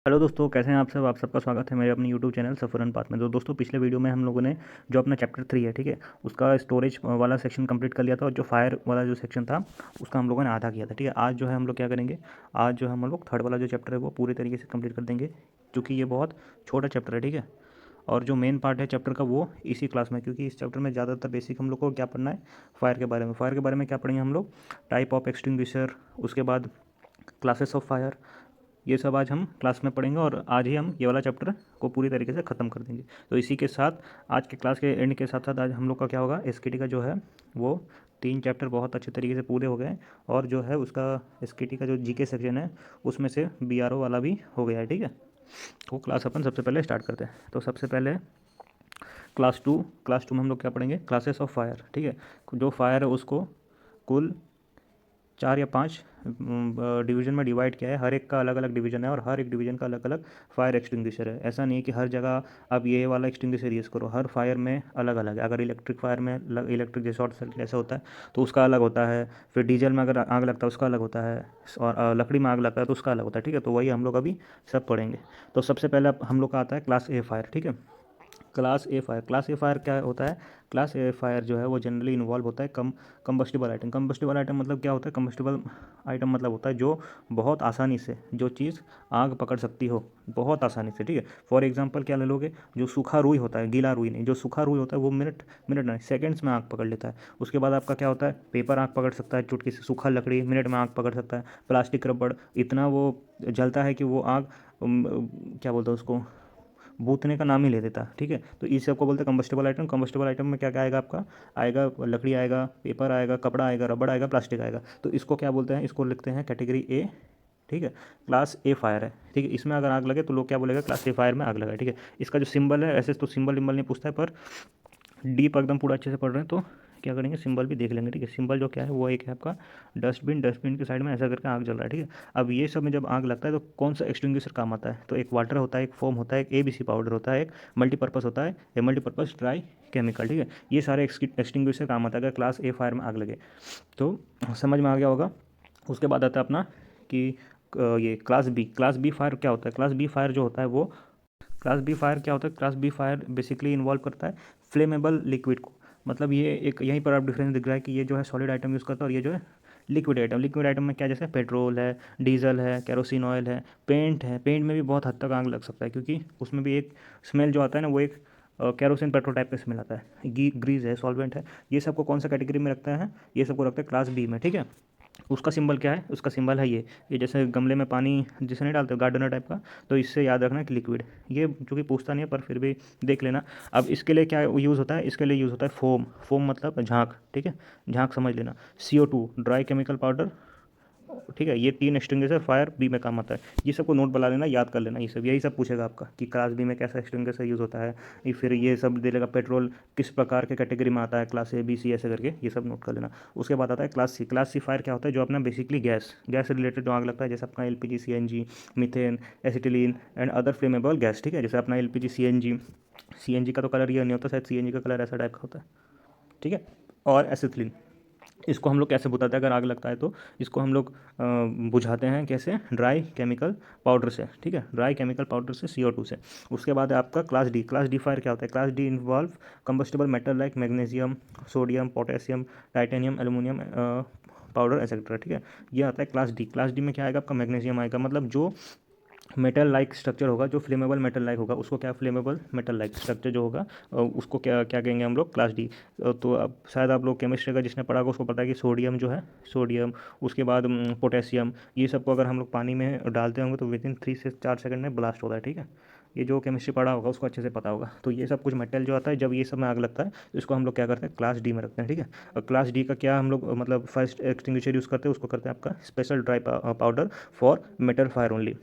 Hello दोस्तों, कैसे हैं आप सब। आप सबका स्वागत है मेरे अपने YouTube channel suffer and path में। तो दोस्तों, पिछले वीडियो में हम लोगों ने जो अपना चैप्टर 3 है, ठीक है, उसका स्टोरेज वाला सेक्शन कंप्लीट कर लिया था और जो फायर वाला जो सेक्शन था उसका हम लोगों ने आधा किया था, ठीक है। आज जो है हम लोग क्या करेंगे, आज जो हम लोग थर्ड वाला जो चैप्टर है वो पूरे तरीके से कंप्लीट कर देंगे, क्योंकि ये बहुत छोटा चैप्टर है, ठीक है। और जो मेन पार्ट है चैप्टर का वो इसी क्लास में, क्योंकि इस चैप्टर में ज़्यादातर बेसिक हम लोग को क्या पढ़ना है, फायर के बारे में। फायर के बारे में क्या पढ़ेंगे हम लोग, टाइप ऑफ एक्सटिंग्विशर, उसके बाद क्लासेस ऑफ फायर, ये सब आज हम क्लास में पढ़ेंगे और आज ही हम ये वाला चैप्टर को पूरी तरीके से ख़त्म कर देंगे। तो इसी के साथ आज के क्लास के एंड के साथ साथ आज हम लोग का क्या होगा, एसकेटी का जो है वो 3 चैप्टर बहुत अच्छे तरीके से पूरे हो गए और जो है उसका एसकेटी का जो जीके सेक्शन है उसमें से बीआरओ वाला भी हो गया है, ठीक है। तो क्लास अपन सबसे पहले स्टार्ट करते हैं। तो सबसे पहले क्लास टू में हम लोग क्या पढ़ेंगे, क्लासेस ऑफ फायर, ठीक है। जो फायर है उसको कुल 4 या 5 डिवीज़न में डिवाइड किया है। हर एक का अलग अलग डिवीज़न है और हर एक डिवीज़न का अलग अलग फायर एक्सटिंग्विशर है। ऐसा नहीं है कि हर जगह आप ये वाला एक्सटिंग्विशर यूज़ करो, हर फायर में अलग अलग है। अगर इलेक्ट्रिक फायर में इलेक्ट्रिक जैसे शॉर्ट सर्किट ऐसा होता है तो उसका अलग होता है। फिर डीजल में अगर आग लगता है उसका अलग होता है, और लकड़ी में आग लगता है तो उसका अलग होता है, ठीक है। तो वही हम लोग अभी सब पढ़ेंगे। तो सबसे पहले हम लोग का आता है क्लास ए फायर, ठीक है। क्लास ए फायर क्या होता है, क्लास ए फायर जो है वो जनरली इन्वॉल्व होता है कंबस्टिबल आइटम। कंबस्टिबल आइटम मतलब क्या होता है, कंबस्टिबल आइटम मतलब होता है जो बहुत आसानी से जो चीज़ आग पकड़ सकती हो बहुत आसानी से, ठीक है। फॉर एग्जांपल क्या ले लोगे, जो सूखा रुई होता है, गीला रुई नहीं, जो सूखा रुई होता है वो मिनट मिनट नहीं सेकंड्स में आग पकड़ लेता है। उसके बाद आपका क्या होता है, पेपर आग पकड़ सकता है चुटकी से, सूखा लकड़ी मिनट में आग पकड़ सकता है, प्लास्टिक रबड़ इतना वो जलता है कि वो आग क्या बोलते हैं उसको, बूतने का नाम ही ले देता, ठीक है। तो इस सबको बोलते हैं कंबस्टिबल आइटम। कंबस्टिबल आइटम में क्या क्या आएगा आपका, आएगा लकड़ी आएगा, पेपर आएगा, कपड़ा आएगा, रबड़ आएगा, प्लास्टिक आएगा। तो इसको क्या बोलते हैं, इसको लिखते हैं कैटेगरी ए, ठीक है। क्लास ए फायर है, ठीक है। इसमें अगर आग लगे तो लोग क्या बोलेगा, क्लास ए फायर में आग लगा है, ठीक है। इसका जो सिंबल है, ऐसे तो सिंबल विम्बल नहीं पूछता है, पर डीप एकदम पूरा अच्छे से पढ़ रहे हैं तो क्या करेंगे, सिंबल भी देख लेंगे, ठीक है। सिंबल जो क्या है वो एक है आपका डस्टबिन, डस्टबिन के साइड में ऐसा करके आग जल रहा है, ठीक है। अब ये सब में जब आग लगता है तो कौन सा एक्सटिंग्विशर काम आता है, तो एक वाटर होता है, एक फोम होता है, एक एबीसी पाउडर होता है, एक मल्टीपर्पज़ होता है, एक मल्टीपर्पज़ ड्राई केमिकल, ठीक है। ये सारे एक्सटिंग्विशर काम आता है अगर क्लास ए फायर में आग लगे तो। समझ में आ गया होगा। उसके बाद आता है अपना कि ये क्लास बी फायर क्या होता है। क्लास बी फायर जो होता है वो, क्लास बी फायर क्या होता है, class B fire basically involve करता है फ्लेमेबल लिक्विड को। मतलब ये एक यहीं पर आप डिफरेंस दिख रहा है कि ये जो है सॉलिड आइटम यूज़ करता है और ये जो है लिक्विड आइटम। लिक्विड आइटम में क्या, जैसे पेट्रोल है, डीजल है, केरोसिन ऑयल है, पेंट है। पेंट में भी बहुत हद तक आग लग सकता है क्योंकि उसमें भी एक स्मेल जो आता है ना वो एक केरोसिन पेट्रोल टाइप का स्मेल आता है। ग्रीज है, सॉल्वेंट है। ये सबको कौन सा कैटेगरी में रखता है, ये सबको रखता है क्लास बी में, ठीक है। उसका सिंबल क्या है, उसका सिंबल है ये जैसे गमले में पानी जिसे नहीं डालते गार्डनर टाइप का, तो इससे याद रखना कि लिक्विड, ये जो कि पूछता नहीं है पर फिर भी देख लेना। अब इसके लिए क्या यूज़ होता है, इसके लिए यूज़ होता है फोम। फोम मतलब झाग, ठीक है, झाग समझ लेना। CO2 ड्राई केमिकल पाउडर, ठीक है। ये 3 एक्सटिंग्विशर फायर बी में काम आता है। ये सबको नोट बना लेना, याद कर लेना। ये सब यही सब पूछेगा आपका कि क्लास बी में कैसा एक्सटिंग्विशर यूज़ होता है, फिर ये सब दे देगा पेट्रोल किस प्रकार के कैटेगरी में आता है, क्लास ए बी सी ऐसे करके ये सब नोट कर लेना। उसके बाद आता है class C. Class C fire क्या होता है, जो अपना बेसिकली गैस से रिलेटेड जो आग लगता है, जैसे अपना LPG CNG, methane, acetylene and other flammable gas, ठीक है। जैसे अपना LPG CNG का तो कलर ये नहीं होता, शायद CNG का कलर ऐसा टाइप का होता है, ठीक है। और एसिथिलीन, इसको हम लोग कैसे बुझाते हैं, अगर आग लगता है तो इसको हम लोग बुझाते हैं कैसे, ड्राई केमिकल पाउडर से, ठीक है, ड्राई केमिकल पाउडर से, CO2 से। उसके बाद है आपका class D. Class D fire क्या होता है, class D involve combustible metal like magnesium, sodium, potassium, titanium, aluminium powder etcetera, ठीक है। ये आता है क्लास डी। क्लास डी में क्या आएगा आपका, मैग्नीशियम आएगा। मतलब जो मेटल लाइक स्ट्रक्चर होगा, जो फ्लेमेबल मेटल लाइक होगा उसको क्या, फ्लेमेबल मेटल लाइक स्ट्रक्चर जो होगा उसको क्या क्या कहेंगे हम लोग, क्लास डी। तो अब शायद आप लोग केमिस्ट्री का जिसने पढ़ा होगा उसको पता है कि सोडियम जो है, सोडियम, उसके बाद पोटेशियम, ये सबको अगर हम लोग पानी में डालते होंगे तो विदिन 3 से 4 सेकंड में ब्लास्ट होता है, ठीक है। ये जो केमिस्ट्री पढ़ा होगा उसको अच्छे से पता होगा। तो ये सब कुछ मेटल जो आता है जब ये सब में आग लगता है तो इसको हम लोग क्या करते हैं, क्लास डी में रखते हैं, ठीक है। और क्लास डी का क्या हम लोग मतलब फर्स्ट एक्सटिंग्विशर यूज़ करते हैं, उसको करते हैं आपका special dry powder for metal fire only,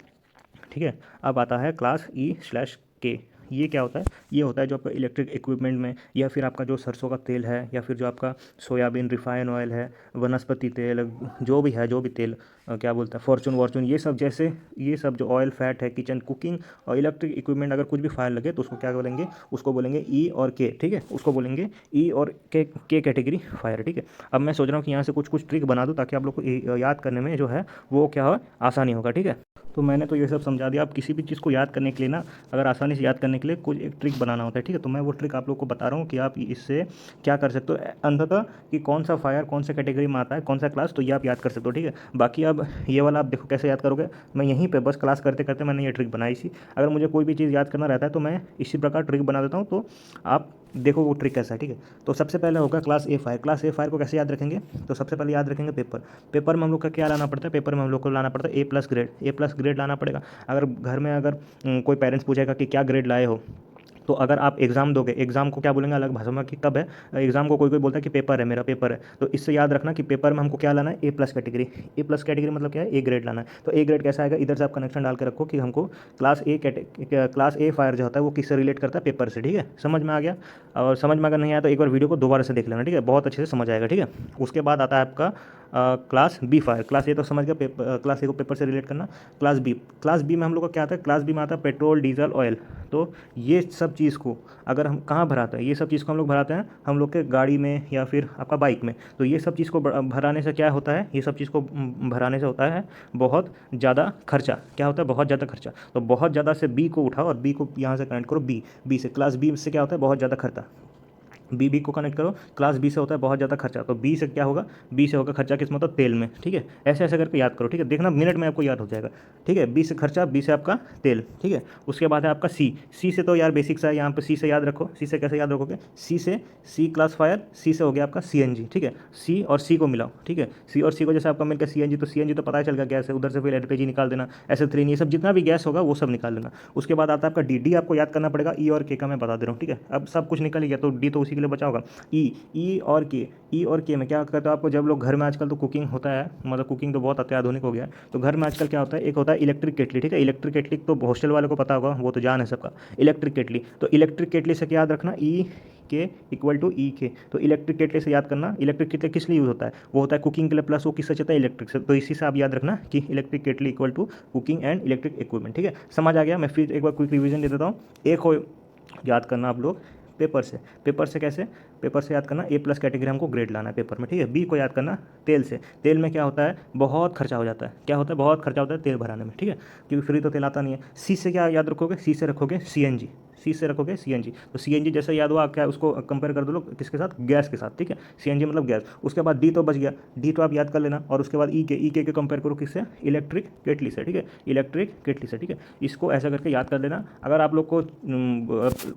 ठीक है। अब आता है क्लास E/K। ये क्या होता है, ये होता है जो आपका इलेक्ट्रिक इक्विपमेंट में, या फिर आपका जो सरसों का तेल है, या फिर जो आपका सोयाबीन रिफाइन ऑयल है, वनस्पति तेल, जो भी है, जो भी तेल क्या बोलते हैं, फॉर्चून वॉर्चून, ये सब जैसे ये सब जो ऑयल फैट है, किचन कुकिंग और इलेक्ट्रिक इक्विपमेंट, अगर कुछ भी फायर लगे तो उसको क्या बोलेंगे, उसको बोलेंगे E और K, ठीक है। उसको बोलेंगे E और K कैटेगरी फायर, ठीक है। अब मैं सोच रहा हूँ कि यहाँ से कुछ कुछ ट्रिक बना दूँ ताकि आप लोग को याद करने में जो है वो क्या हो, आसानी होगा, ठीक है। तो मैंने तो ये सब समझा दिया। आप किसी भी चीज़ को याद करने के लिए ना, अगर आसानी से याद करने के लिए कुछ एक ट्रिक बनाना होता है, ठीक है। तो मैं वो ट्रिक आप लोग को बता रहा हूँ कि आप इससे क्या कर सकते हो अंततः, कि कौन सा फायर कौन सा कैटेगरी में आता है, कौन सा क्लास, तो ये आप याद कर सकते हो, ठीक है। बाकी अब ये वाला आप देखो कैसे याद करोगे। मैं यहीं पर बस क्लास करते करते मैंने ये ट्रिक बनाई थी। अगर मुझे कोई भी चीज़ याद करना रहता है तो मैं इसी प्रकार ट्रिक बना देता हूँ, तो आप देखो वो ट्रिक कैसा है, ठीक है। तो सबसे पहले होगा क्लास ए फायर। क्लास ए फायर को कैसे याद रखेंगे, तो सबसे पहले याद रखेंगे पेपर। पेपर में हम लोग का क्या लाना पड़ता है, पेपर में हम लोग को लाना पड़ता है ए प्लस ग्रेड। ए प्लस ग्रेड लाना पड़ेगा। अगर घर में अगर कोई पेरेंट्स पूछेगा कि क्या ग्रेड लाए हो, तो अगर आप एग्ज़ाम दोगे, एग्ज़ाम को क्या बोलेंगे अलग भाषा में कि कब है एग्ज़ाम को, कोई कोई बोलता है कि पेपर है, मेरा पेपर है। तो इससे याद रखना कि पेपर में हमको क्या लाना है, ए प्लस कैटेगरी। ए प्लस कैटेगरी मतलब क्या है, ए ग्रेड लाना है। तो ए ग्रेड कैसा आएगा, इधर से आप कनेक्शन डाल के रखो कि हमको क्लास ए फायर जो होता है वो किससे रिलेट करता है, पेपर से, ठीक है। समझ में आ गया। और समझ में अगर नहीं आया तो एक बार वीडियो को दोबारा से देख लेना, ठीक है, बहुत अच्छे से समझ आएगा, ठीक है। उसके बाद आता है आपका class B fire. Class A तो समझ गया, क्लास ए को पेपर से रिलेट करना। क्लास बी, क्लास बी में हम लोग का क्या आता है, क्लास बी में आता है पेट्रोल डीजल ऑयल। तो ये सब चीज़ को अगर हम कहाँ भराते हैं, ये सब चीज़ को हम लोग भराते हैं हम लोग के गाड़ी में या फिर आपका बाइक में। तो ये सब चीज़ को भराने से क्या होता है, ये सब चीज़ को भराने से होता है बहुत ज़्यादा खर्चा। क्या होता है, बहुत ज़्यादा खर्चा। तो बहुत ज़्यादा से बी को उठाओ और बी को यहाँ से कनेक्ट करो, बी से क्लास बी से क्या होता है, बहुत ज़्यादा खर्चा। बी को कनेक्ट करो, क्लास बी से होता है बहुत ज़्यादा खर्चा। तो बी से क्या होगा, बी से होगा खर्चा किस मतलब तेल में, ठीक है। ऐसे ऐसे करके याद करो, ठीक है, देखना मिनट में आपको याद हो जाएगा, ठीक है। बी से खर्चा, बी से आपका तेल, ठीक है। उसके बाद है आपका सी। सी से तो यार बेसिक सा है, यहाँ पर सी से याद रखो। सी से कैसे याद रखोगे, सी से सी क्लास फायर, सी से हो गया आपका सीएनजी, ठीक है। सी और सी को मिलाओ, ठीक है। सी और सी को जैसे आपका मिलकर सीएनजी, तो सीएनजी तो पता ही चल गया गैस है, उधर से फिर एलपीजी निकाल देना, एसएल3 ये सब जितना भी गैस होगा वो सब निकाल लेना। उसके बाद आता है आपका डी। डी आपको याद करना पड़ेगा, ई और के का मैं बता दे रहा हूँ, ठीक है। अब सब कुछ निकल गया तो डी तो उसी के लिए बचा होगा। ई और के, ई और के में क्या करते हो आपको, जब लोग घर में आजकल तो कुकिंग होता है, मतलब कुकिंग तो बहुत अत्याधुनिक हो गया है, तो घर में आजकल क्या होता है, एक होता है इलेक्ट्रिक केटली, ठीक है। इलेक्ट्रिक केटली तो हॉस्टल वाले को पता होगा, वो तो जान है सबका, इलेक्ट्रिक केटली। तो इलेक्ट्रिक केटली से क्या याद रखना, ई के इक्वल टू ई के। तो इलेक्ट्रिक केटली से याद करना, इलेक्ट्रिक केटली किस लिए यूज़ होता है, वो होता है कुकिंग के लिए, प्लस वो किससे चलता है, इलेक्ट्रिक से। तो इसी से आप याद रखना कि electric kettle equal to cooking and electric equipment, ठीक है। समझ आ गया। मैं फिर एक बार क्विक रिवीजन दे देता हूँ। एक हो याद करना आप लोग पेपर से। पेपर से कैसे, पेपर से याद करना ए प्लस कैटेगरी हमको ग्रेड लाना है पेपर में, ठीक है। बी को याद करना तेल से। तेल में क्या होता है, बहुत खर्चा हो जाता है। क्या होता है, बहुत खर्चा होता है तेल भराने में, ठीक है, क्योंकि फ्री तो तेल आता नहीं है। सी से क्या याद रखोगे, सी से रखोगे सीएनजी। सी से रखोगे सीएनजी। तो सीएनजी जैसे याद हुआ क्या, उसको कंपेयर कर दो लोग किसके साथ, गैस के साथ, ठीक है। सीएनजी मतलब गैस। उसके बाद डी तो बच गया, डी तो आप याद कर लेना। और उसके बाद ई के कंपेयर करो किससे, इलेक्ट्रिक केटली से, ठीक है, इलेक्ट्रिक केटली से, ठीक है। इसको ऐसा करके याद कर लेना। अगर आप लोग को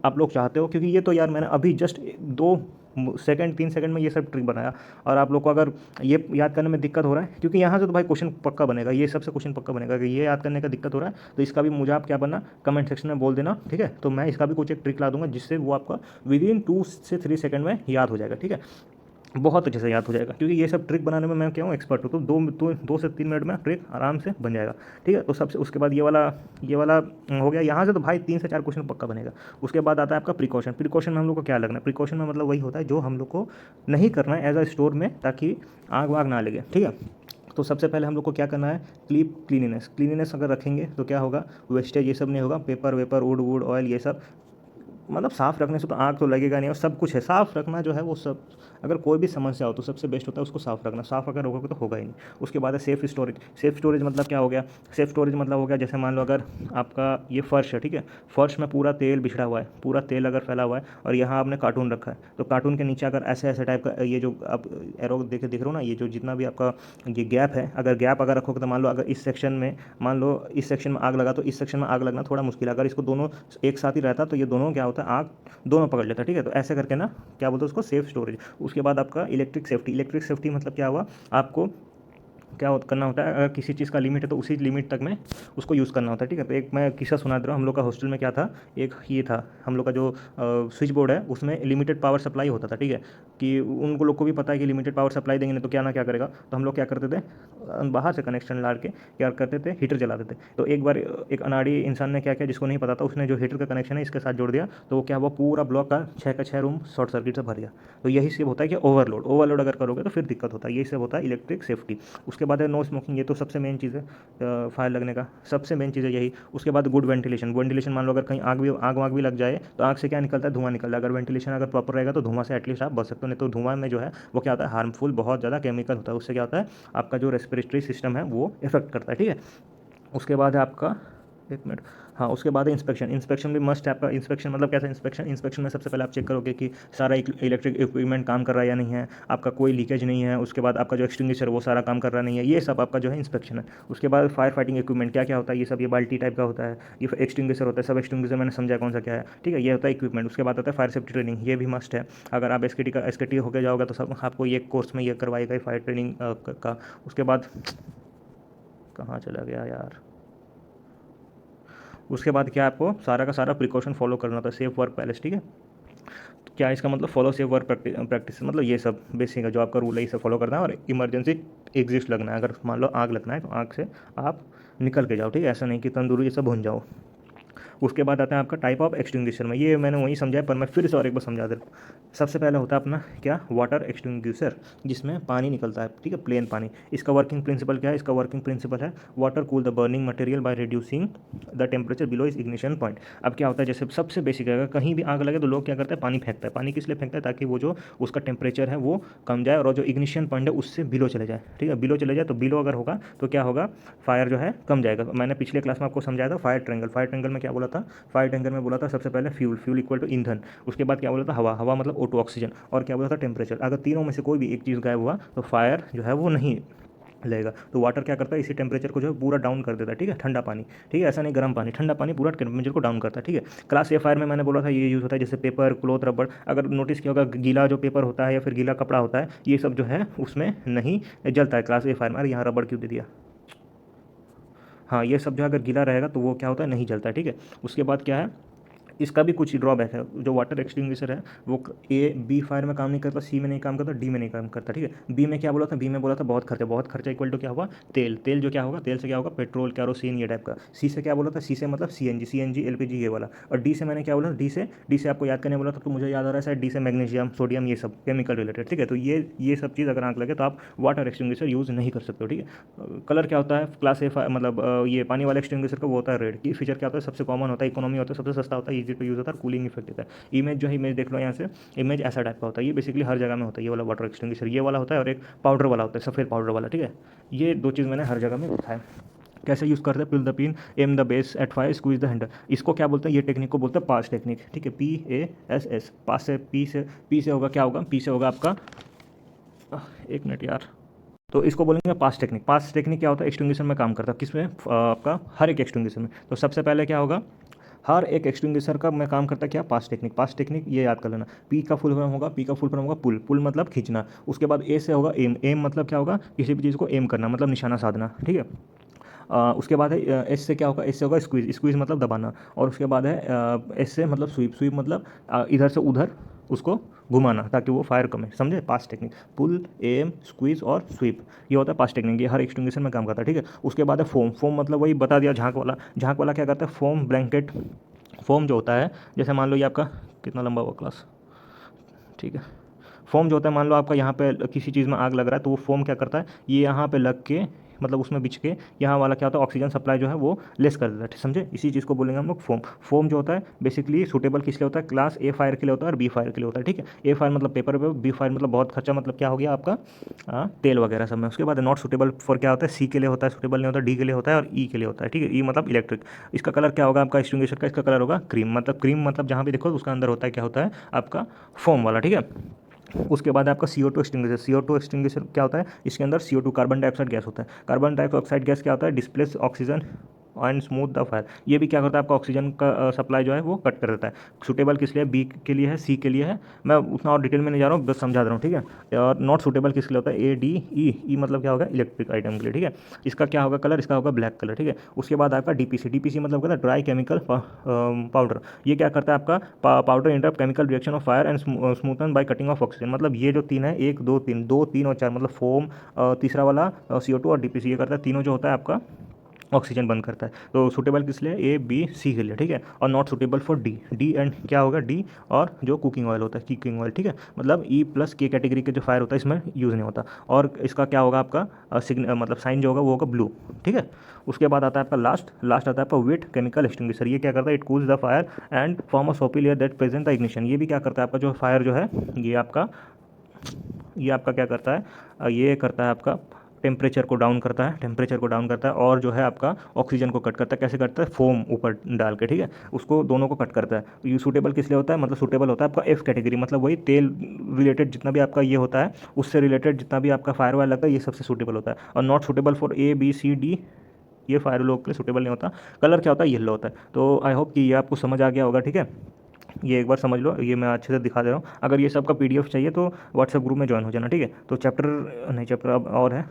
आप लोग चाहते हो, क्योंकि ये तो यार मैंने अभी जस्ट 2 सेकंड 3 सेकंड में ये सब ट्रिक बनाया, और आप लोग को अगर ये याद करने में दिक्कत हो रहा है, क्योंकि यहाँ से तो भाई क्वेश्चन पक्का बनेगा, ये सबसे क्वेश्चन पक्का बनेगा कि ये याद करने का दिक्कत हो रहा है, तो इसका भी मुझे आप क्या बनना, कमेंट सेक्शन में बोल देना, ठीक है। तो मैं इसका भी कुछ एक ट्रिक ला दूंगा जिससे वो आपका विदिन 2 से 3 सेकंड में याद हो जाएगा, ठीक है, बहुत अच्छे से याद हो जाएगा। क्योंकि ये सब ट्रिक बनाने में मैं क्या हूँ, एक्सपर्ट हूँ। तो 2 से 3 मिनट में ट्रिक आराम से बन जाएगा, ठीक है। तो सबसे उसके बाद ये वाला हो गया। यहाँ से तो भाई 3 से 4 क्वेश्चन पक्का बनेगा। उसके बाद आता है आपका प्रिकॉशन। प्रिकॉशन में हम लोग को क्या लगना है, प्रिकॉशन में मतलब वही होता है जो हम लोग को नहीं करना है एज अ स्टोर में, ताकि आग वाग ना लगे, ठीक है। तो सबसे पहले हम लोग को क्या करना है, क्लीनिनेस। क्लीनिनेस अगर रखेंगे तो क्या होगा, वेस्टेज ये सब नहीं होगा, पेपर वेपर वुड ऑयल ये सब, मतलब साफ़ रखने से तो आग तो लगेगा नहीं, और सब कुछ है साफ़ रखना जो है वो सब। अगर कोई भी समस्या हो तो सबसे बेस्ट होता है उसको साफ़ रखना। साफ़ अगर रखोगे तो होगा ही नहीं। उसके बाद है सेफ़ स्टोरेज। सेफ़ स्टोरेज मतलब क्या हो गया, सेफ़ स्टोरेज मतलब हो गया जैसे मान लो अगर आपका ये फ़र्श है, ठीक है, फ़र्श में पूरा तेल बिछड़ा हुआ है, पूरा तेल अगर फैला हुआ है, और यहाँ आपने कार्टून रखा है, तो कार्टून के नीचे अगर ऐसे ऐसे टाइप का ये जो आप एरो देख रहे हो ना, ये जो जितना भी आपका ये गैप है, अगर गैप अगर रखोगे तो मान लो अगर इस सेक्शन में, मान लो इस सेक्शन में आग लगा, तो इस सेक्शन में आग लगना थोड़ा मुश्किल है। अगर इसको दोनों एक साथ ही रहता तो ये दोनों क्या होता है, आग दोनों पकड़ लेता, ठीक है। तो ऐसे करके ना क्या बोलते हैं उसको, सेफ स्टोरेज। उसके बाद आपका इलेक्ट्रिक सेफ्टी। इलेक्ट्रिक सेफ्टी मतलब क्या हुआ, आपको क्या करना होता है, अगर किसी चीज़ का लिमिट है तो उसी लिमिट तक में उसको यूज़ करना होता है, ठीक है। तो एक मैं किस्सा सुना दे रहा हूँ। हम लोग का हॉस्टल में क्या था, एक ये था, हम लोग का जो स्विच बोर्ड है उसमें लिमिटेड पावर सप्लाई होता था, ठीक है, कि उनको लोग को भी पता है कि लिमिटेड पावर सप्लाई देंगे नहीं तो क्या ना क्या करेगा। तो हम लोग क्या करते थे, बाहर से कनेक्शन ला के क्या करते थे, हीटर जलाते थे। तो एक बार एक अनाड़ी इंसान ने क्या किया, जिसको नहीं पता था, उसने जो हीटर का कनेक्शन है इसके साथ जोड़ दिया, तो वो क्या हुआ, पूरा ब्लॉक का 6 रूम शॉर्ट सर्किट से भर गया। तो यही सब होता है कि ओवरलोड अगर करोगे तो फिर दिक्कत होता है। यही सब होता है इलेक्ट्रिक सेफ्टी। उसके बाद है नो स्मोकिंग। ये तो सबसे मेन चीज़ है फायर लगने का, सबसे मेन चीज़ है यही। उसके बाद गुड वेंटिलेशन। वेंटिलेशन मान लो अगर कहीं आग वाग भी लग जाए तो आग से क्या निकलता है, धुआं निकलता है। अगर वेंटिलेशन अगर प्रॉपर रहेगा तो धुआं से एटलीस्ट आप बच सकते हो, नहीं तो धुआं में जो है वो क्या होता है, हार्मफुल बहुत ज़्यादा केमिकल होता है, उससे क्या होता है आपका जो रेस्पिरेटरी सिस्टम है वो इफेक्ट करता है, ठीक है। उसके बाद है आपका, एक मिनट, हाँ उसके बाद है इंस्पेक्शन। इंस्पेक्शन भी मस्ट है आपका। इंस्पेक्शन मतलब कैसा इंस्पेक्शन? इंस्पेक्शन में सबसे पहले आप चेक करोगे कि सारा इलेक्ट्रिक इक्विपमेंट काम कर रहा है या नहीं है, आपका कोई लीकेज नहीं है, उसके बाद आपका जो एक्सटिंग्विशर वो सारा काम कर रहा नहीं है, ये सब आपका जो है इंस्पेक्शन है। उसके बाद फायर फाइटिंग इक्विपमेंट क्या क्या होता है, ये सब, ये बाल्टी टाइप का होता है, ये एक्सटिंग्विशर होता है, सब एक्सटिंग्विशर मैंने समझा कौन सा क्या है, ठीक है, ये होता है इक्विपमेंट। उसके बाद आता है फायर सेफ्टी ट्रेनिंग, ये भी मस्ट है। अगर आप एसकेटी होकर जाओगे तो सब आपको ये कोर्स में ये करवाएगा फायर ट्रेनिंग का। उसके बाद कहाँ चला गया यार, उसके बाद क्या आपको सारा का सारा प्रिकॉशन फॉलो करना होता है, सेफ वर्क पैलेस, ठीक है। तो क्या इसका मतलब, फॉलो सेफ वर्क प्रैक्टिस मतलब ये सब बेसिक है जो आपका रूल है, इसे फॉलो करना है। और इमरजेंसी एग्जिस्ट लगना है, अगर मान लो आग लगना है तो आग से आप निकल के जाओ, ठीक है, ऐसा नहीं कि तंदूरी जैसा भुन जाओ। उसके बाद आता है आपका टाइप ऑफ एक्सटिंग्विशर में, ये मैंने वही समझा है पर मैं फिर से और एक बार समझा दे रहा हूँ। सबसे पहले होता है अपना क्या, वाटर एक्सटिंग्विशर, जिसमें पानी निकलता है, ठीक है, प्लेन पानी। इसका वर्किंग प्रिंसिपल क्या है? इसका वर्किंग प्रिंसिपल है water cool the burning material by reducing the temperature below इस इग्निशन पॉइंट। अब क्या होता है, जैसे सबसे बेसिक है, अगर कहीं भी आग लगे तो लोग क्या करते हैं, पानी फेंकता है। पानी किस लिए फेंकता है? ताकि वो जो उसका टेम्परेचर है वो कम जाए और जो इग्निशन पॉइंट है उससे बिलो चले जाए, ठीक है, बिलो चले जाए। तो बिलो अगर होगा तो क्या होगा, फायर जो है कम जाएगा। मैंने पिछले क्लास में आपको समझाया था फायर ट्रेंगल। फायर ट्रेंगल में क्या बोला था? फायर ट्रेंगल में बोला था सबसे पहले फ्यूल, फ्यूल इक्वल टू ईंधन। उसके बाद क्या बोला था? हवा, हवा मतलब O2 ऑक्सीजन। और क्या बोला था? टेम्परेचर। अगर तीनों में से कोई भी एक चीज़ गायब हुआ तो फायर जो है वो नहीं लेगा। तो वाटर क्या करता है, इसी टेम्परेचर को जो है पूरा डाउन कर देता है, ठीक है, ठंडा पानी, ठीक है, ऐसा नहीं गर्म पानी, ठंडा पानी पूरा टेम्परेचर को डाउन करता है, ठीक है। क्लास ए फायर में मैंने बोला था ये यूज़ होता है, जैसे पेपर, क्लोथ, रबड़। अगर नोटिस किया होगा, गीला जो पेपर होता है या फिर गीला कपड़ा होता है, ये सब जो है उसमें नहीं जलता है क्लास ए फायर में। अरे यहाँ रबड़ क्यों दे दिया? हाँ, ये सब जो अगर गीला रहेगा तो वो क्या होता है, नहीं जलता है, ठीक है। उसके बाद क्या है, इसका भी कुछ ड्रॉबैक है। जो वाटर एक्सटिंग्विशर है वो ए बी फायर में काम नहीं करता, सी में नहीं काम करता, डी में नहीं काम करता, ठीक है। बी में क्या बोला था? बी में बोला था बहुत खर्चा, बहुत खर्चा इक्वल टू क्या होगा, तेल। तेल जो क्या होगा, तेल से क्या होगा, पेट्रोल, कैरोसिन, ये टाइप का। सी से क्या बोला था? सी से मतलब सीएनजी, सीएनजी, एलपीजी, ये वाला। और डी से मैंने क्या बोला? डी से आपको याद करने बोला था, तो मुझे याद आ रहा है शायद डी से मैग्नीशियम, सोडियम, ये सब केमिकल रिलेटेड, ठीक है। तो ये सब चीज़ अगर आग लगे तो आप वाटर एक्सटिंग्विशर यूज़ नहीं कर सकते हो, ठीक है। कलर क्या होता है क्लास ए मतलब ये पानी वाले एक्सटिंग्विशर का, वो होता है रेड। की फीचर क्या होता है? सबसे कॉमन होता है, इकोनॉमी होता है, सबसे सस्ता होता है, इजी टू यूज़ होता है, कूलिंग इफेक्ट देता है। इमेज जो है, इमेज देख लो यहाँ से, इमेज ऐसा टाइप का होता है। ये बेसिकली हर जगह में होता है, ये वाला वाटर एक्सटिंग्विशर, ये वाला होता है। और एक पाउडर वाला होता है, सफ़ेद पाउडर वाला, ठीक है। ये दो चीज़ मैंने हर जगह में देखा है। कैसे यूज़ करते हैं? Pull the pin, aim the base at fire, squeeze the handle. इसको क्या बोलते हैं? ये टेक्निक को बोलते हैं पास टेक्निक, ठीक है, PASS, पास से पी से होगा क्या होगा, पी से होगा आपका, एक मिनट यार, तो इसको बोलेंगे पास टेक्निक। पास टेक्निक क्या होता है? एक्सटिंग्विशर में काम करता है, किसमें? आपका हर एक एक्सटिंग्विशर में। तो सबसे पहले क्या होगा, हर एक एक्सटिंग्विशर का मैं काम करता क्या, पास टेक्निक। पास टेक्निक ये याद कर लेना। पी का फुल फॉर्म होगा, पी का फुल फॉर्म होगा पुल, पुल मतलब खींचना। उसके बाद ए से होगा एम, एम मतलब क्या होगा, किसी भी चीज़ को एम करना, मतलब निशाना साधना, ठीक है। उसके बाद है एस से क्या होगा, एस से होगा स्क्वीज, स्क्वीज मतलब दबाना। और उसके बाद है एस से मतलब स्वीप, स्वीप मतलब इधर से उधर उसको घुमाना ताकि वो फायर कमे, समझे? पास टेक्निक, पुल, एम, स्क्वीज और स्वीप, ये होता है पास टेक्निक। ये हर एक्सटिंग्विशर में काम करता है, ठीक है। उसके बाद है फोम। फोम मतलब वही बता दिया, झांक वाला। झांक वाला क्या करता है? Foam blanket. फोम जो होता है, जैसे मान लो ये आपका कितना लंबा हुआ क्लास, ठीक है। फोम जो होता है, मान लो आपका यहाँ पे किसी चीज़ में आग लग रहा है, तो वो फोम क्या करता है, ये यहाँ पे लग के, मतलब उसमें बिछ के, यहाँ वाला क्या होता है, ऑक्सीजन सप्लाई जो है वो लेस कर देता है, समझे? इसी चीज़ को बोलेंगे हम लोग फोम। फोम जो होता है बेसिकली सूटेबल किस लिए होता है? क्लास ए फायर के लिए होता है और बी फायर के लिए होता है, ठीक है। ए फायर मतलब पेपर पे, बी फायर मतलब बहुत खर्चा, मतलब क्या हो गया आपका, तेल वगैरह सब में। उसके बाद नॉट सूटेबल फॉर क्या होता है? सी के लिए होता है, सूटेबल नहीं होता, डी के लिए होता है और ई के लिए होता है, ठीक है। ई मतलब इलेक्ट्रिक। इसका कलर क्या होगा आपका एक्सटिंग्विशर का? इसका कलर होगा क्रीम। मतलब क्रीम मतलब जहाँ भी देखो उसका अंदर होता है क्या होता है आपका, फोम वाला, ठीक है। उसके बाद आपका CO2 एक्सटिंग्विशर। CO2 एक्सटिंग्विशर क्या होता है? इसके अंदर CO2 कार्बन डाइऑक्साइड गैस होता है। कार्बन डाइऑक्साइड गैस क्या होता है? Displace oxygen and smooth the fire. ये भी क्या करता है? आपका ऑक्सीजन का सप्लाई जो है वो कट कर देता है। सूटेबल किस लिए? बी के लिए है, सी के लिए है। मैं उतना और डिटेल में नहीं जा रहा हूँ, बस समझा दे रहा हूँ, ठीक है। और नॉट सूटेबल किसके लिए होता है? ADE मतलब क्या होगा? इलेक्ट्रिक आइटम के लिए, ठीक है। इसका क्या होगा कलर? इसका होगा ब्लैक कलर, ठीक है। उसके बाद आपका DPC मतलब क्या? Dry chemical powder. ये क्या करता है आपका? Powder interrupt chemical reaction of fire and smoothen by cutting of oxygen. मतलब ये जो तीन है, 1 2 3, 2 3 और 4, मतलब फोम, तीसरा वाला CO2 और DPC, ये करता है तीनों जो होता है आपका ऑक्सीजन बंद करता है। तो सूटेबल किस लिए? ए बी सी के लिए, ठीक है। और not suitable for D. D and क्या होगा? डी और जो कुकिंग ऑयल होता है, कुकिंग ऑयल, ठीक है। मतलब E+K कैटेगरी के जो फायर होता है इसमें यूज़ नहीं होता। और इसका क्या होगा आपका मतलब साइन जो होगा वो होगा ब्लू, ठीक है। उसके बाद आता है आपका लास्ट आता है आपका वेट केमिकल एक्सटिंग्विशर। ये क्या करता है? It cools the fire and form a soapy layer that prevent the ignition. ये भी क्या करता है आपका जो फायर जो है, ये आपका क्या करता है? ये करता है आपका टेम्परेचर को डाउन करता है, टेम्परेचर को डाउन करता है, और जो है आपका ऑक्सीजन को कट करता है। कैसे करता है? फोम ऊपर डाल के, ठीक है, उसको दोनों को कट करता है। ये सूटेबल किस लिए होता है? मतलब सूटेबल होता है आपका एफ कैटेगरी, मतलब वही तेल रिलेटेड जितना भी आपका ये होता है, उससे रिलेटेड जितना भी आपका फायर वायर लगता है, ये सबसे सूटेबल होता है। और not suitable for A B C D, ये फायर लोग के लिए सूटेबल नहीं होता। कलर क्या होता है? येलो होता है। तो आई होप कि ये आपको समझ आ गया होगा, ठीक है। ये एक बार समझ लो, ये मैं अच्छे से दिखा दे रहा हूँ। अगर ये सब का पीडीएफ चाहिए तो व्हाट्सएप ग्रुप में ज्वाइन हो जाना, ठीक है। तो चैप्टर नहीं, चैप्टर अब और है।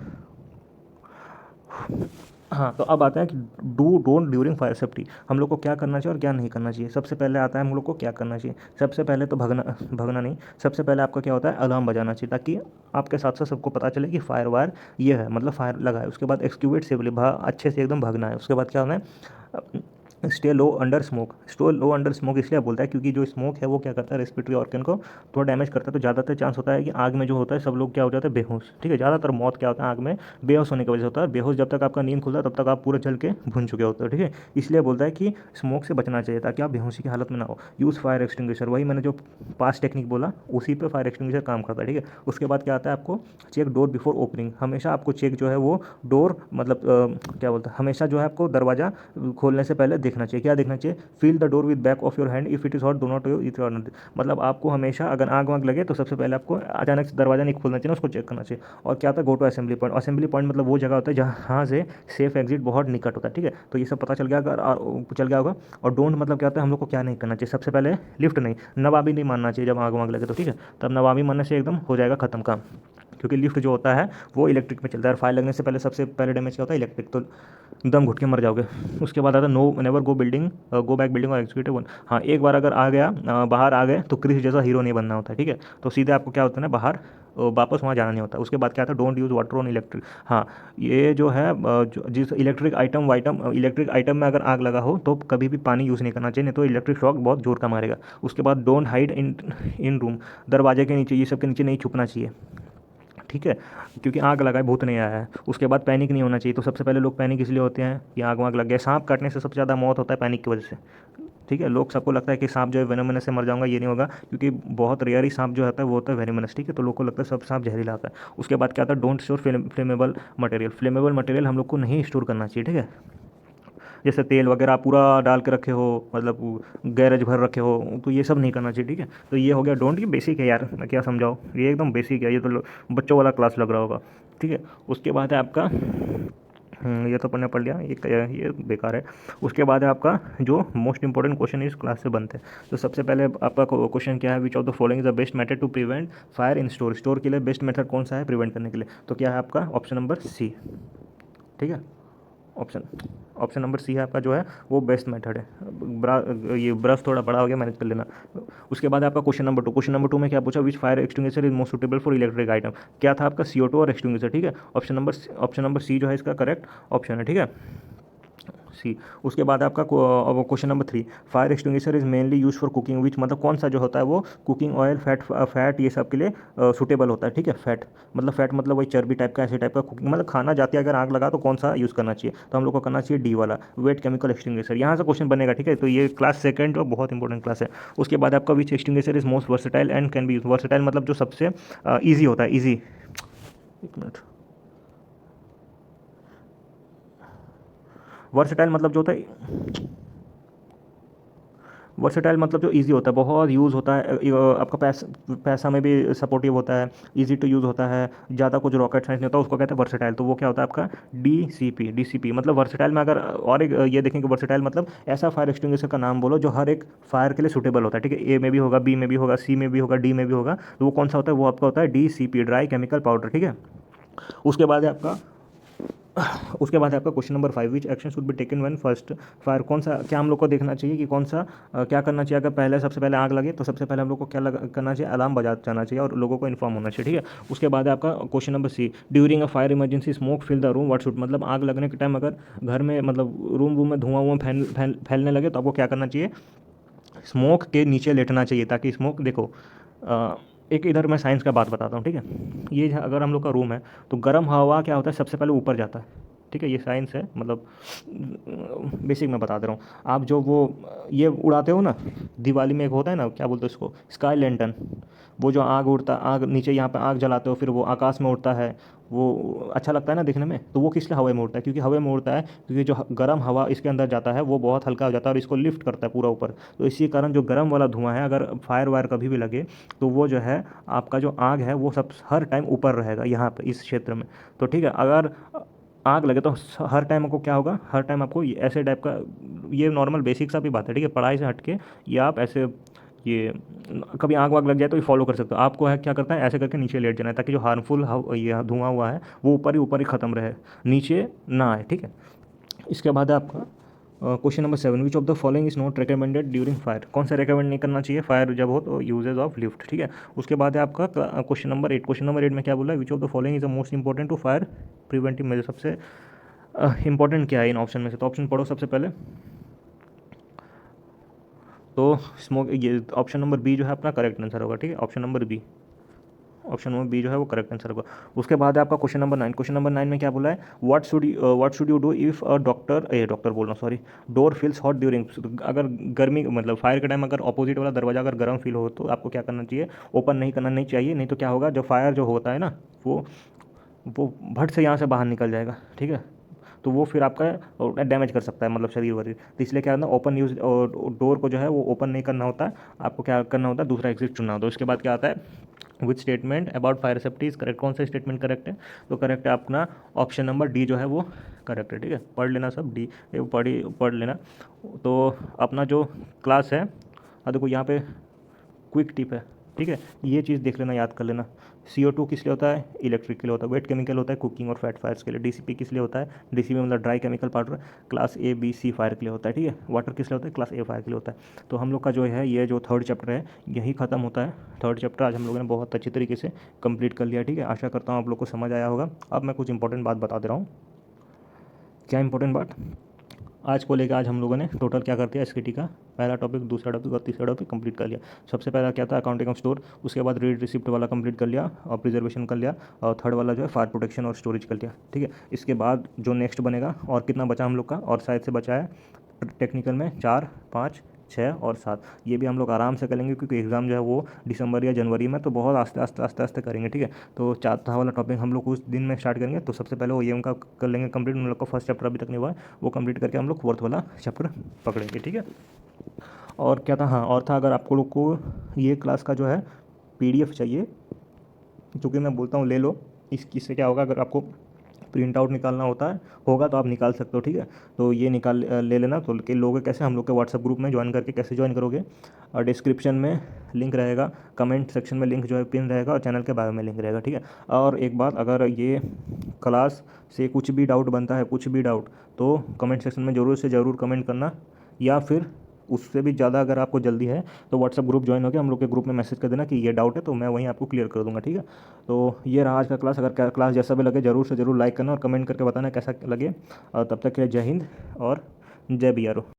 हाँ, तो अब आता है कि do don't during fire safety, हम लोग को क्या करना चाहिए और क्या नहीं करना चाहिए। सबसे पहले आता है हम लोग को क्या करना चाहिए। सबसे पहले तो भगना नहीं, सबसे पहले आपका क्या होता है? अलार्म बजाना चाहिए, ताकि आपके साथ साथ सबको पता चले कि फायर वायर ये है, मतलब फायर लगा है। उसके बाद एक्सक्यूवेट सेफली, अच्छे से एकदम भगना है। उसके बाद क्या होना है? स्टे लो अंडर स्मोक। स्टो लो अंडर स्मोक इसलिए बोलता है क्योंकि जो स्मोक है वो क्या करता है? रेस्पिरेटरी ऑर्गन को थोड़ा डैमेज करता है। तो ज़्यादातर चांस होता है कि आग में जो होता है सब लोग क्या हो जाता है? बेहोश, ठीक है। ज़्यादातर मौत क्या होता है? आग में बेहोश होने की वजह से होता है। बेहोश जब तक आपका नींद खुलता है तब तक आप पूरा जल के भुन चुके होते हो, ठीक है। इसलिए बोलता है कि स्मोक से बचना चाहिए ताकि आप बेहोशी की हालत में ना हो। यूज़ फायर एक्सटिंग्विशर, वही मैंने जो पास टेक्निक बोला उसी पे फायर एक्सटिंग्विशर काम करता है, ठीक है। उसके बाद क्या आता है? आपको चेक डोर बिफोर ओपनिंग, हमेशा आपको चेक जो है वो डोर, मतलब क्या बोलता है, हमेशा जो है आपको दरवाज़ा खोलने से पहले देखना चाहिए। क्या देखना चाहिए? Feel the door with back of your hand, if it is hot do not it. मतलब आपको हमेशा अगर आग वाग लगे तो सबसे पहले आपको अचानक से दरवाजा नहीं खोलना चाहिए, उसको चेक करना चाहिए। और क्या होता है? Go to assembly point. Assembly point मतलब वो जगह होता है जहाँ से सेफ एग्जिट बहुत निकट होता है, ठीक है। तो ये सब पता चल गया, अगर चल गया होगा। और डोंट मतलब क्या होता है? हम लोग को क्या नहीं करना चाहिए। सबसे पहले लिफ्ट नहीं, नवाबी नहीं मानना चाहिए जब आग वाग लगे तो, ठीक है। तब नवाबी मानने से एकदम हो जाएगा खत्म काम, क्योंकि लिफ्ट जो होता है वो इलेक्ट्रिक में चलता है। फायर लगने से पहले सबसे पहले डैमेज क्या होता है? इलेक्ट्रिक। तो दम घुट के मर जाओगे। उसके बाद आता है no never go building, go back building और एग्जीक्यूटिव वन। हाँ, एक बार अगर आ गया, बाहर आ गए तो क्रिस जैसा हीरो नहीं बनना होता है, ठीक है। तो सीधे आपको क्या होता है ना, बाहर वापस वहाँ जाना नहीं होता। उसके बाद क्या था? Don't use water on electric. हाँ, ये जो है जिस इलेक्ट्रिक आइटम में अगर आग लगा हो तो कभी भी पानी यूज़ नहीं करना चाहिए, नहीं तो इलेक्ट्रिक शॉक बहुत जोर का मारेगा। उसके बाद डोंट हाइड इन रूम, दरवाजे के नीचे, ये सब के नीचे नहीं छुपना चाहिए, ठीक है, क्योंकि आग लगाए भूत नहीं आया है। उसके बाद पैनिक नहीं होना चाहिए। तो सबसे पहले लोग पैनिक इसलिए होते हैं कि आग वाग लग गया। सांप काटने से सबसे ज़्यादा मौत होता है पैनिक की वजह से, ठीक है। लोग, सबको लगता है कि सांप जो है वेनोमिनस से मर जाऊंगा, ये नहीं होगा, क्योंकि बहुत रेयर ही सांप जो होता है वो होता है वेनोमिनस, ठीक है। तो लोग को लगता है सब सांप जहरीला आता है। उसके बाद क्या आता है? Don't store flammable material. Flammable material हम लोग को नहीं स्टोर करना चाहिए, ठीक है। जैसे तेल वगैरह पूरा डाल के रखे हो, मतलब गैरेज भर रखे हो, तो ये सब नहीं करना चाहिए, ठीक है। तो ये हो गया डोंट। ये बेसिक है यार, मैं क्या समझाऊँ, ये एकदम बेसिक है, ये तो बच्चों वाला क्लास लग रहा होगा, ठीक है। उसके बाद है आपका ये तो अपन ने पढ़ लिया, ये बेकार है। उसके बाद है आपका जो मोस्ट इंपॉर्टेंट क्वेश्चन इस क्लास से बनते हैं। तो सबसे पहले आपका क्वेश्चन क्या है? Which of the following is the best method to prevent fire in store. Store के लिए बेस्ट मेथड कौन सा है प्रिवेंट करने के लिए? तो क्या है आपका? ऑप्शन नंबर सी, ठीक है। ऑप्शन ऑप्शन नंबर सी है आपका जो है वो बेस्ट मेथड है। ये ब्रश थोड़ा बड़ा हो गया, मैनेज कर लेना। उसके बाद आपका question number two. Question number two में क्या पूछा? Which fire extinguisher is most suitable for electric item. क्या था आपका? CO2 और एक्सटिंग्विशर, ठीक है। ऑप्शन नंबर सी जो है इसका करेक्ट ऑप्शन है, ठीक है, सी। उसके बाद आपका question number three, fire extinguisher is mainly use for cooking which, मतलब कौन सा जो होता है वो कुकिंग ऑयल, फैट ये सब के लिए सूटेबल होता है, ठीक है। फैट मतलब वही चर्बी टाइप का, ऐसे टाइप का कुकिंग, मतलब खाना जाती है अगर आग लगा तो कौन सा यूज़ करना चाहिए? तो हम लोग को करना चाहिए डी वाला, वेट केमिकल एक्सटिंग्विशर। यहाँ से क्वेश्चन बनेगा, ठीक है। तो ये क्लास सेकंड और बहुत इंपॉर्टेंट क्लास है। उसके बाद आपका which extinguisher is most versatile and can be use. Versatile मतलब जो सबसे ईजी होता है, ईजी, एक मिनट, वर्सेटाइल मतलब जो होता है, वर्सेटाइल मतलब जो इजी होता है, बहुत यूज़ होता है, आपका पैसा में भी सपोर्टिव होता है, इजी टू यूज़ होता है, ज़्यादा कुछ रॉकेट साइंस नहीं होता, उसको कहते हैं वर्सेटाइल। तो वो क्या होता है आपका? DCP मतलब वर्सेटाइल में। अगर और एक ये देखेंगे, वर्सेटाइल मतलब ऐसा फायर एक्सटिंग्विशर का नाम बोलो जो हर एक फायर के लिए सूटेबल होता है, ठीक है। ए में भी होगा, बी में भी होगा, सी में भी होगा, डी में भी होगा। तो वो कौन सा होता है? वो आपका होता है DCP, ड्राई केमिकल पाउडर, ठीक है। उसके बाद है आपका question number five, which action should be taken when first fire. कौन सा, क्या हम लोग को देखना चाहिए कि कौन सा क्या करना चाहिए अगर सबसे पहले आग लगे? तो सबसे पहले हम लोग को क्या करना चाहिए? अलार्म बजा जाना चाहिए और लोगों को इन्फॉर्म होना चाहिए, ठीक है। उसके बाद आपका question number C, during a fire emergency smoke fill the room what should, मतलब आग लगने के टाइम अगर घर में, मतलब रूम में धुआं फैलने लगे तो आपको क्या करना चाहिए? स्मोक के नीचे लेटना चाहिए, ताकि स्मोक, देखो एक इधर मैं साइंस का बात बताता हूँ, ठीक है। ये अगर हम लोग का रूम है तो गर्म हवा क्या होता है? सबसे पहले ऊपर जाता है, ठीक है, ये साइंस है, मतलब बेसिक मैं बता दे रहा हूँ। आप जो वो ये उड़ाते हो ना, दिवाली में एक होता है ना, क्या बोलते हैं उसको, स्काई लैंटर्न, वो जो आग उड़ता, आग नीचे यहाँ पे आग जलाते हो, फिर वो आकाश में उड़ता है, वो अच्छा लगता है ना देखने में। तो वो किस लिए हवा में उड़ता है? क्योंकि हवा में उड़ता है क्योंकि जो गर्म हवा इसके अंदर जाता है वो बहुत हल्का हो जाता है और इसको लिफ्ट करता है पूरा ऊपर। तो इसी कारण जो गर्म वाला धुआं है, अगर फायर वायर कभी भी लगे तो वो जो है आपका जो आग है वो सब हर टाइम ऊपर रहेगा यहाँ पर इस क्षेत्र में। तो ठीक है, अगर आग लगे तो हर टाइम आपको क्या होगा, हर टाइम आपको ऐसे टाइप का, ये नॉर्मल बेसिक सा भी बात है, ठीक है, पढ़ाई से हट के ये आप ऐसे ये कभी आग वाग लग जाए तो ये फॉलो कर सकते हो। आपको है क्या करता है, ऐसे करके नीचे लेट जाना है ताकि जो हार्मफुल ये धुआं हुआ है वो ऊपर ही ख़त्म रहे, नीचे ना आए, ठीक है। इसके बाद है आपका question number 7, which of the following is not recommended during fire. कौन सा रिकमेंड नहीं करना चाहिए फायर जब हो तो? यूजेज ऑफ लिफ्ट, ठीक है। उसके बाद है आपका क्वेश्चन नंबर 8। क्वेश्चन नंबर 8 में क्या बोला है, which of the following is the most important to fire preventive measure. सबसे इंपॉर्टेंट क्या है इन ऑप्शन में से? तो ऑप्शन पढ़ो सबसे पहले। तो स्मोक, ये ऑप्शन नंबर बी जो है अपना करेक्ट आंसर होगा, ठीक है, option number B, option number B जो है वो करेक्ट आंसर होगा। उसके बाद है आपका क्वेश्चन नंबर 9। क्वेश्चन नंबर 9 में क्या बोला है, what should you do if a doctor बोल रहा हूँ sorry, door feels hot during. अगर गर्मी मतलब फायर के टाइम अगर ऑपोजिट वाला दरवाजा अगर गर्म फील हो तो आपको क्या करना चाहिए, ओपन नहीं करना नहीं चाहिए, नहीं तो क्या होगा, जो फायर जो होता है ना वो वो भट से यहाँ से बाहर निकल जाएगा, ठीक है। तो वो फिर आपका डैमेज कर सकता है, मतलब शरीर वरीर। तो इसलिए क्या करना, ओपन यूज डोर को जो है वो ओपन नहीं करना होता है, आपको क्या करना होता है, दूसरा एग्जिट चुनना होता है। उसके बाद क्या आता है, which statement about fire safety is correct. कौन सा स्टेटमेंट करेक्ट है? तो करेक्ट है अपना ऑप्शन नंबर डी जो है वो करेक्ट है, ठीक है। पढ़ लेना सब, डी पढ़ लेना। तो अपना जो क्लास है, देखो यहाँ पे क्विक टिप है, ठीक है, ये चीज़ देख लेना, याद कर लेना। CO2 किस लिए होता है? इलेक्ट्रिक के लिए होता है। वेट केमिकल होता है कुकिंग और फैट फायर्स के लिए। DCP किस लिए होता है? DCP मतलब dry chemical powder, class A B C fire के लिए होता है, ठीक है। वाटर किस लिए होता है? क्लास A फायर के लिए होता है। तो हम लोग का जो है ये जो थर्ड चैप्टर है यही खत्म होता है। थर्ड चैप्टर आज हम लोगों ने बहुत अच्छी तरीके से कंप्लीट कर लिया, ठीक है। आशा करता हूँ आप लोग को समझ आया होगा। अब मैं कुछ इंपॉर्टेंट बात बता दे रहा हूँ। क्या इंपॉर्टेंट बात? आज को लेकर आज हम लोगों ने टोटल क्या कर दिया, SKT का पहला टॉपिक, दूसरा टॉपिक और तीसरा टॉपिक कंप्लीट कर लिया। सबसे पहला क्या था, अकाउंटिंग ऑफ स्टोर। उसके बाद रीड रिसिप्ट वाला कंप्लीट कर लिया और प्रिजर्वेशन कर लिया, और थर्ड वाला जो है फायर प्रोटेक्शन और स्टोरेज कर लिया, ठीक है। इसके बाद जो नेक्स्ट बनेगा, और कितना बचा हम लोग का, और शायद से बचा है टेक्निकल में 4, 5, 6 और 7। ये भी हम लोग आराम से करेंगे क्योंकि एग्ज़ाम जो है वो दिसंबर या जनवरी में, तो बहुत आस्ते आस्ते आस्ते आस्ते करेंगे, ठीक है। तो चौथा वाला टॉपिक हम लोग उस दिन में स्टार्ट करेंगे। तो सबसे पहले वो ये उनका कर लेंगे कंप्लीट, उन लोग का फर्स्ट चैप्टर अभी तक नहीं हुआ है, वो कंप्लीट करके हम लोग फोर्थ वाला चैप्टर पकड़ेंगे, ठीक है। और क्या था, हाँ और था, अगर आपको लोग को ये क्लास का जो है PDF चाहिए, जो कि मैं बोलता हूँ ले लो। इससे क्या होगा, अगर आपको प्रिंट आउट निकालना होगा तो आप निकाल सकते हो, ठीक है। तो ये ले लेना। तो कि लोगे कैसे, हम लोग के व्हाट्सएप ग्रुप में ज्वाइन करके कैसे ज्वाइन करोगे, और डिस्क्रिप्शन में लिंक रहेगा, कमेंट सेक्शन में लिंक जो है पिन रहेगा, और चैनल के बारे में लिंक रहेगा, ठीक है। और एक बात, अगर ये क्लास से कुछ भी डाउट बनता है, कुछ भी डाउट, तो कमेंट सेक्शन में ज़रूर से ज़रूर कमेंट करना, या फिर उससे भी ज़्यादा अगर आपको जल्दी है तो व्हाट्सएप ग्रुप ज्वाइन होकर हम लोग के ग्रुप में मैसेज कर देना कि ये डाउट है, तो मैं वहीं आपको क्लियर कर दूंगा, ठीक है। तो ये रहा आज का क्लास। अगर क्लास जैसा भी लगे ज़रूर से ज़रूर लाइक करना और कमेंट करके बताना कैसा लगे। और तब तक के लिए जय हिंद और जय BRO।